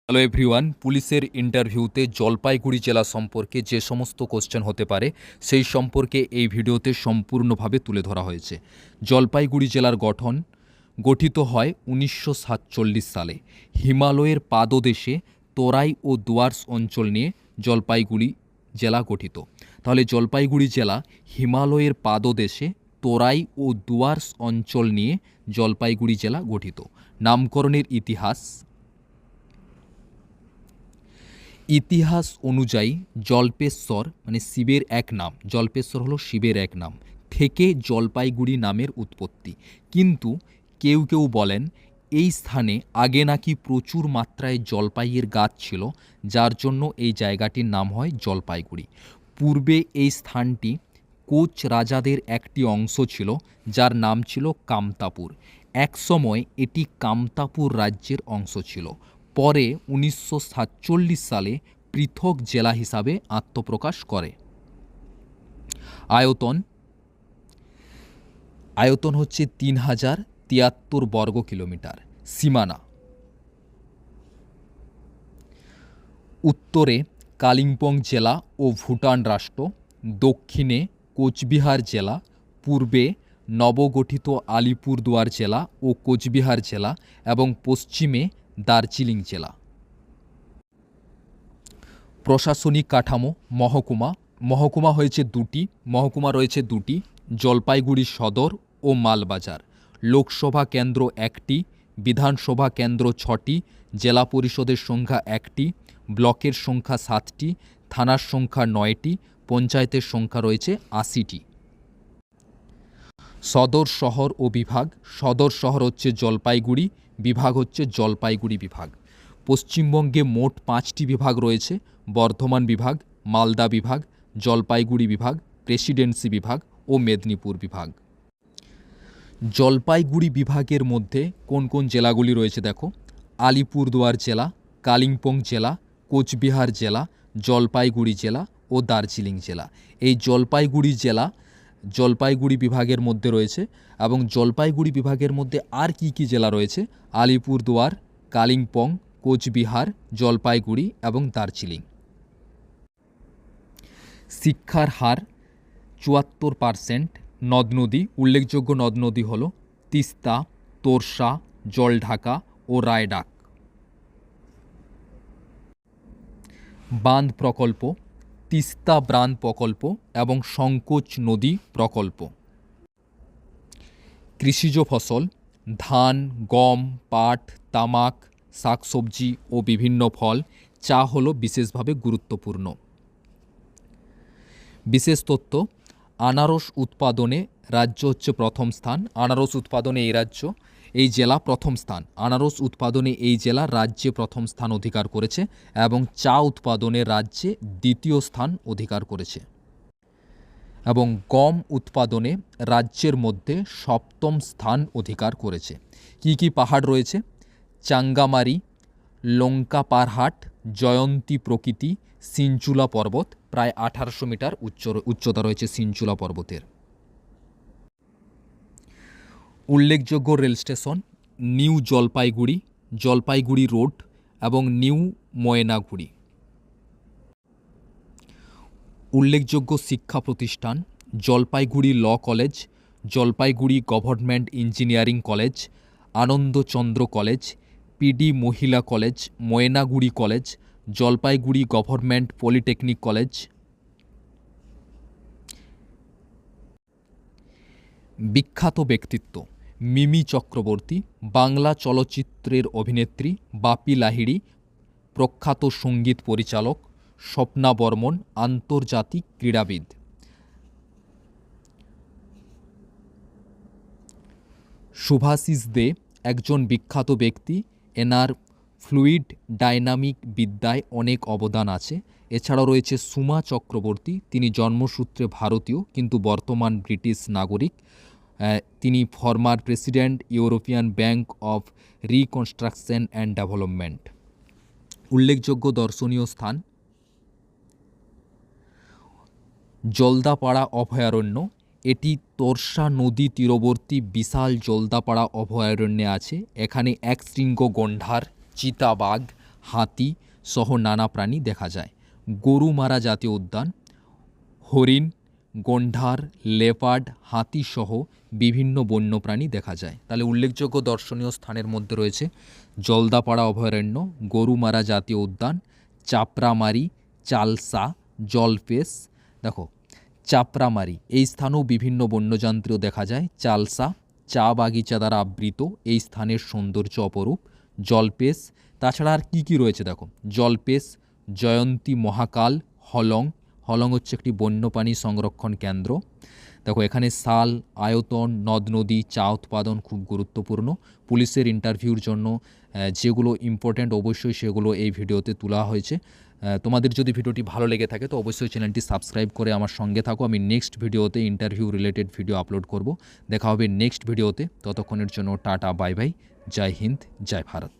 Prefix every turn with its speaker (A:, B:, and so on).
A: Hello everyone, পুলিশের ইন্টারভিউতে জলপাইগুড়ি জেলা সম্পর্কে যে সমস্ত কোশ্চেন হতে পারে সেই সম্পর্কে এই ভিডিওতে সম্পূর্ণভাবে তুলে ধরা হয়েছে। জলপাইগুড়ি জেলার গঠিত হয় 1947 সালে। হিমালয়ের পাদদেশে তরাই ও ডুয়ার্স অঞ্চল নিয়ে জলপাইগুড়ি জেলা গঠিত। তাহলে জলপাইগুড়ি জেলা হিমালয়ের পাদদেশে তরাই ও ডুয়ার্স অঞ্চল নিয়ে জলপাইগুড়ি জেলা গঠিত। নামকরণের ইতিহাস অনুযায়ী জল্পেশ্বর মানে শিবের এক নাম, জল্পেশ্বর হলো শিবের এক নাম থেকে জলপাইগুড়ি নামের উৎপত্তি। কিন্তু কেউ কেউ বলেন এই স্থানে আগে নাকি প্রচুর মাত্রায় জলপাইয়ের গাছ ছিল, যার জন্য এই জায়গাটির নাম হয় জলপাইগুড়ি। পূর্বে এই স্থানটি কোচ রাজাদের একটি অংশ ছিল, যার নাম ছিল কামতাপুর। একসময় এটি কামতাপুর রাজ্যের অংশ ছিল। পরে 1947 সালে পৃথক জেলা হিসাবে আত্মপ্রকাশ করে। আয়তন হচ্ছে 3073 বর্গ কিলোমিটার। সীমানা: উত্তরে কালিম্পং জেলা ও ভুটান রাষ্ট্র, দক্ষিণে কোচবিহার জেলা, পূর্বে নবগঠিত আলিপুরদুয়ার জেলা ও কোচবিহার জেলা এবং পশ্চিমে দার্জিলিং জেলা। প্রশাসনিক কাঠামো: মহকুমা রয়েছে দুটি, জলপাইগুড়ি সদর ও মালবাজার। লোকসভা কেন্দ্র একটি, বিধানসভা কেন্দ্র 6টি, জেলা পরিষদের সংখ্যা 1টি, ব্লকের সংখ্যা 7টি, থানার সংখ্যা 9টি, পঞ্চায়েতের সংখ্যা রয়েছে 80টি। সদর শহর ও বিভাগ: সদর শহর হচ্ছে জলপাইগুড়ি, বিভাগ হচ্ছে জলপাইগুড়ি বিভাগ। পশ্চিমবঙ্গে মোট 5টি বিভাগ রয়েছে: বর্ধমান বিভাগ, মালদা বিভাগ, জলপাইগুড়ি বিভাগ, প্রেসিডেন্সি বিভাগ ও মেদিনীপুর বিভাগ। জলপাইগুড়ি বিভাগের মধ্যে কোন কোন জেলাগুলি রয়েছে দেখো: আলিপুরদুয়ার জেলা, কালিম্পং জেলা, কোচবিহার জেলা, জলপাইগুড়ি জেলা ও দার্জিলিং জেলা। এই জলপাইগুড়ি বিভাগের মধ্যে রয়েছে। এবং জলপাইগুড়ি বিভাগের মধ্যে আর কি কি জেলা রয়েছে: আলিপুরদুয়ার, কালিম্পং, কোচবিহার, জলপাইগুড়ি এবং দার্জিলিং। শিক্ষার হার 74%। নদ নদী: উল্লেখযোগ্য নদ নদী হল তিস্তা, তোরসা, জলঢাকা ও রায়ডাক। বাঁধ প্রকল্প: তিস্তা বাঁধ প্রকল্প এবং সংকোচ নদী প্রকল্প। কৃষিজ ফসল: ধান, গম, পাট, তামাক, শাকসবজি ও বিভিন্ন ফল। চা হলো বিশেষভাবে গুরুত্বপূর্ণ। বিশেষ তথ্য: আনারস উৎপাদনে রাজ্য হচ্ছে প্রথম স্থান। আনারস উৎপাদনে এই জেলা প্রথম স্থান। আনারস উৎপাদনে এই জেলা রাজ্যে প্রথম স্থান অধিকার করেছে এবং চা উৎপাদনে রাজ্যে দ্বিতীয় স্থান অধিকার করেছে। এবং গম উৎপাদনে রাজ্যের মধ্যে 7ম স্থান অধিকার করেছে। কি কি পাহাড় রয়েছে: চাঙ্গামারি, লঙ্কা পারহাট, জয়ন্তী প্রকৃতি, সিনচুলা পর্বত। প্রায় 1800 মিটার উচ্চতা রয়েছে সিনচুলা পর্বতের। উল্লেখযোগ্য rail station: new Jalpaiguri, Jalpaiguri road এবং নিউ ময়নাগুড়ি। উল্লেখযোগ্য শিক্ষা প্রতিষ্ঠান: Jalpaiguri law college, Jalpaiguri government engineering college, Anandachandra college, PD মহিলা college, Maynaguri college, Jalpaiguri government polytechnic college. বিখ্যাত ব্যক্তিত্ব: মিমি চক্রবর্তী, বাংলা চলচ্চিত্রের অভিনেত্রী; বাপি লাহিড়ী, প্রখ্যাত সঙ্গীত পরিচালক; স্বপ্না বর্মন, আন্তর্জাতিক ক্রীড়াবিদ। শুভাশিস দে একজন বিখ্যাত ব্যক্তি, এনার ফ্লুইড ডাইনামিক বিদ্যায় অনেক অবদান আছে। এছাড়াও রয়েছে সুমা চক্রবর্তী, তিনি জন্মসূত্রে ভারতীয় কিন্তু বর্তমান ব্রিটিশ নাগরিক। তিনি former president, European bank of reconstruction and development. উল্লেখযোগ্য দর্শনীয় স্থান: জলদাপাড়া অভয়ারণ্য, এটি তোরসা নদী তীরবর্তী বিশাল জলদাপাড়া অভয়ারণ্যে আছে। এখানে একশৃঙ্গ গণ্ডার, চিতাবাঘ, হাতি সহ নানা প্রাণী দেখা যায়। গরুমারা জাতীয় উদ্যান হরিণ, গন্ডার, লেপার্ড, হাতি সহ বিভিন্ন বন্যপ্রাণী দেখা যায়। তাহলে উল্লেখযোগ্য দর্শনীয় স্থানের মধ্যে রয়েছে জলদাপাড়া অভয়ারণ্য, গরুমারা জাতীয় উদ্যান, চাপড়ামারি, চালসা, জলপেশ। দেখো চাপড়ামারি এই স্থানেও বিভিন্ন বন্যজন্তুও দেখা যায়। চালসা চা বাগিচা দ্বারা আবৃত, এই স্থানের সৌন্দর্য অপরূপ। জলপেশ তাছাড়া আর কী কী রয়েছে দেখো, জলপেশ, জয়ন্তী মহাকাল, হলং। হলং হচ্ছে একটি বন্যপ্রাণী সংরক্ষণ কেন্দ্র। দেখো এখানে শাল, আয়তন, নদ নদী, চা উৎপাদন খুব গুরুত্বপূর্ণ। পুলিশের ইন্টারভিউর জন্য যেগুলো ইম্পর্ট্যান্ট অবশ্যই সেগুলো এই ভিডিওতে তোলা হয়েছে। তোমাদের যদি ভিডিওটি ভালো লেগে থাকে তো অবশ্যই চ্যানেলটি সাবস্ক্রাইব করে আমার সঙ্গে থাকো। আমি নেক্সট ভিডিওতে ইন্টারভিউ রিলেটেড ভিডিও আপলোড করব। দেখা হবে নেক্সট ভিডিওতে। ততক্ষণের জন্য টাটা, বাই বাই, জয় হিন্দ, জয় ভারত।